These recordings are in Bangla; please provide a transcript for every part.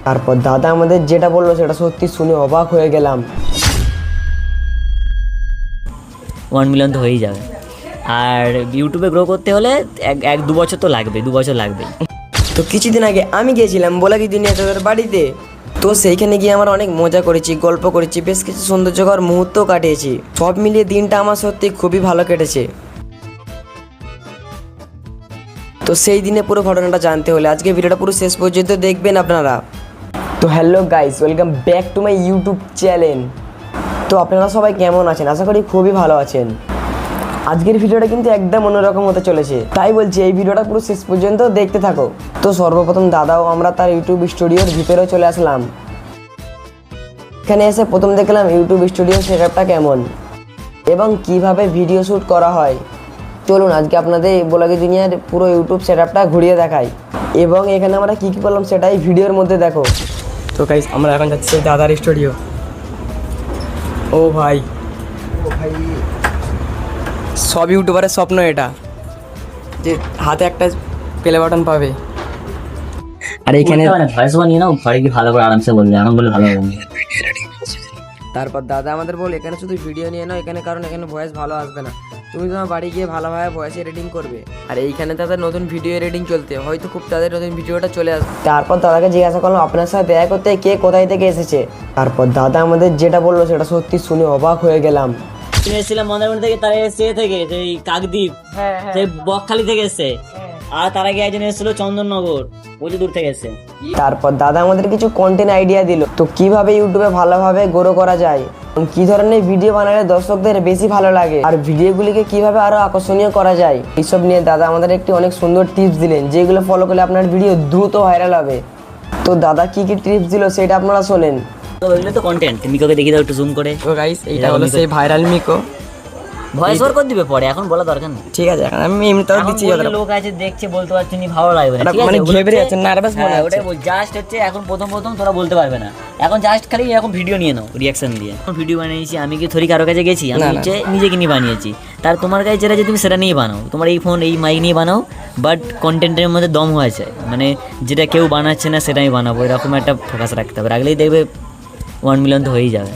তারপর দাদা আমাদের যেটা বললো সেটা সত্যি শুনে অবাক হয়ে গেলাম। 1 মিলিয়ন তো হয়েই যাবে। আর ইউটিউবে গ্রো করতে হলে এক দু বছর তো লাগবে, 2 বছর লাগবেই। তো কিছুদিন আগে আমি গিয়েছিলাম ব্লগি দুনিয়া তাদের বাড়িতে। তো সেইখানে গিয়ে আমরা অনেক মজা করেছি, গল্প করেছি, বেশ কিছু সৌন্দর্যকর মুহূর্ত কাটিয়েছি। সব মিলিয়ে দিনটা আমার সত্যি খুবই ভালো কেটেছে। তো সেই দিনে পুরো ঘটনাটা জানতে হলে আজকে ভিডিওটা পুরো শেষ পর্যন্ত দেখবেন আপনারা। তো hello guys, welcome back to my YouTube channel. তো আপনারা সবাই কেমন আছেন? আশা করি খুবই ভালো আছেন। আজকের ভিডিওটা কিন্তু একদম অন্যরকম হতে চলেছে, তাই বলছি এই ভিডিওটা পুরো শেষ পর্যন্ত দেখতে থাকো। তো সর্বপ্রথম দাদাও আমরা তার ইউটিউব স্টুডিওর ভিতরেও চলে আসলাম। এখানে এসে প্রথম দেখলাম ইউটিউব স্টুডিওর সেটআপটা কেমন এবং কিভাবে ভিডিও শ্যুট করা হয়। চলুন আজকে আপনাদের ব্লগি দুনিয়ার পুরো ইউটিউব সেটআপটা ঘুরিয়ে দেখাই এবং এখানে আমরা কী কী করলাম সেটাই ভিডিওর মধ্যে দেখো। তো গাইস আমরা এখন যাচ্ছি দাদার স্টুডিও। ও ভাই, সব ইউটিউবারের স্বপ্ন এটা, যে হাতে একটা প্লে বাটন পাবে। আর এখানে ভয়েস বানিয়ে নাও, ঘরে কি ভালো করে আরামসে বলবে, আরাম বলে ভালো হবে। তারপর দাদা আমাদের বল এখানে শুধু ভিডিও নিয়ে নাও এখানে, কারণ এখানে ভয়েস ভালো আসবে না, তুমি তোমার বাড়ি গিয়ে ভালোভাবে ভয়েস এডিটিং করবে। আর এইখানে তাদের নতুন ভিডিও এডিটিং চলতে হয়তো খুব তাদের নতুন ভিডিওটা চলে আসবে। তারপর দাদাকে জিজ্ঞাসা করলাম আপনার সাথে দেখা করতে কে কোথায় থেকে এসেছে। তারপর দাদা আমাদের যেটা বললো সেটা সত্যি শুনে অবাক হয়ে গেলাম। তুমি এসেছিলাম মন্দারমণি থেকে, তারা এসে থেকে সেই কাকদ্বীপ, সেই বকখালি থেকে এসছে। আর তার আগে একজন এসেছিল চন্দননগর, প্রচুর দূর থেকে এসছে। তারপর দাদা আমাদের কিছু কন্টেন্ট আইডিয়া দিল, তো কিভাবে ইউটিউবে ভালোভাবে গ্রো করা যায়, কি ধরনের ভিডিও বানালে দর্শকদের বেশি ভালো লাগে, আর ভিডিওগুলিকে কিভাবে আরো আকর্ষণীয় করা যায়, এইসব নিয়ে দাদা আমাদের একটি অনেক সুন্দর টিপস দিলেন, যেগুলো ফলো করলে আপনার ভিডিও দ্রুত ভাইরাল হবে। তো দাদা কি কি টিপস দিল সেটা আপনারা শোনেন। তো ওইগুলো তো কন্টেন্ট, মিকোকে দেখিয়ে দাও একটু জুম করে। তো গাইস এইটা হলো সেই ভাইরাল মিকো। ভয়েস ওভার করে দিবে পরে, এখন বলা দরকার নেই। ঠিক আছে, এখন আমি এমনিতেও দিচ্ছি। লোক আছে দেখছে, বলতে পারছি না, ভালো লাগবে না। মানে ঘেবড়ে আছে, নার্ভাস মনে হচ্ছে। ওটাই বল, জাস্ট হচ্ছে এখন প্রথম তোরা বলতে পারবে না, এখন জাস্ট খালি এখন ভিডিও নিয়ে নাও, রিঅ্যাকশন দিয়ে। এখন ভিডিও বানিয়েছি আমি, কি থরি কারো কাছে গেছি? আমি হচ্ছে নিজেকে নিয়ে বানিয়েছি। তার তোমার কাছে যেটা যে তুমি সেটা নিয়ে বানাও, তোমার এই ফোন এই মাইক নিয়ে বানাও, বাট কন্টেন্টের মধ্যে দম হয়েছে, মানে যেটা কেউ বানাচ্ছে না সেটাই বানাবো, এরকম একটা ফোকাস রাখতে হবে। রাখলেই দেখবে 1 মিলিয়ন তো হয়েই যাবে।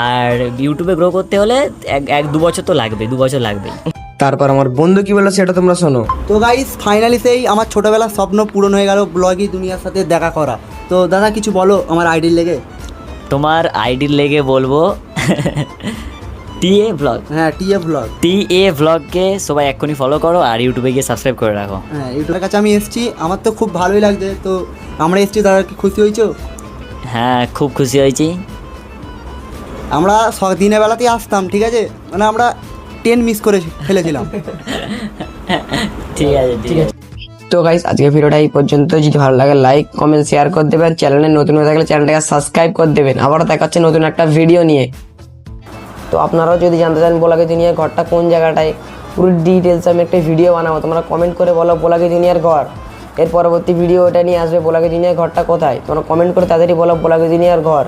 আর ইউটিউবে গ্রো করতে হলে এক দু বছর তো লাগবে, 2 বছর লাগবেই। তারপর আমার বন্ধু কি বললো সেটা তোমরা শোনো। তো গাইস ফাইনালি সেই আমার ছোটবেলার স্বপ্ন পূরণ হয়ে গেল, ব্লগি দুনিয়ার সাথে দেখা করা। তো দাদা কিছু বলো আমার আইডির লেগে। তোমার আইডির লেগে বলবো টিএ ব্লগ। হ্যাঁ, টিএ ব্লগ। টিএ ব্লগকে সবাই এক্ষুনি ফলো করো আর ইউটিউবে গিয়ে সাবস্ক্রাইব করে রাখো। হ্যাঁ, ইউটিউবের কাছে আমি এসেছি, আমার তো খুব ভালোই লাগছে। তো আমরা এসেছি, দাদা কি খুশি হয়েছো? হ্যাঁ, খুব খুশি হয়েছি। আমরা দিনের বেলাতেই আসতাম, ঠিক আছে, মানে আমরা ট্রেন মিস করে ফেলেছিলাম। ঠিক আছে, ঠিক আছে। তো গাইস আজকে ভিডিওটা এই পর্যন্ত। যদি ভালো লাগে লাইক কমেন্ট শেয়ার করে দেবেন, চ্যানেলে নতুন হয়ে থাকলে চ্যানেলটাকে সাবস্ক্রাইব করে দেবেন। আবারও দেখা হচ্ছে নতুন একটা ভিডিও নিয়ে। তো আপনারাও যদি জানতে চান ব্লগি দুনিয়ার ঘরটা কোন জায়গাটায়, পুরো ডিটেলস আমি একটা ভিডিও বানাবো, তোমরা কমেন্ট করে বলো ব্লগি দুনিয়ার ঘর। এর পরবর্তী ভিডিও ওটা নিয়ে আসবে ব্লগি দুনিয়ার ঘরটা কোথায়, তোমরা কমেন্ট করে তাদেরই বলো ব্লগি দুনিয়ার ঘর।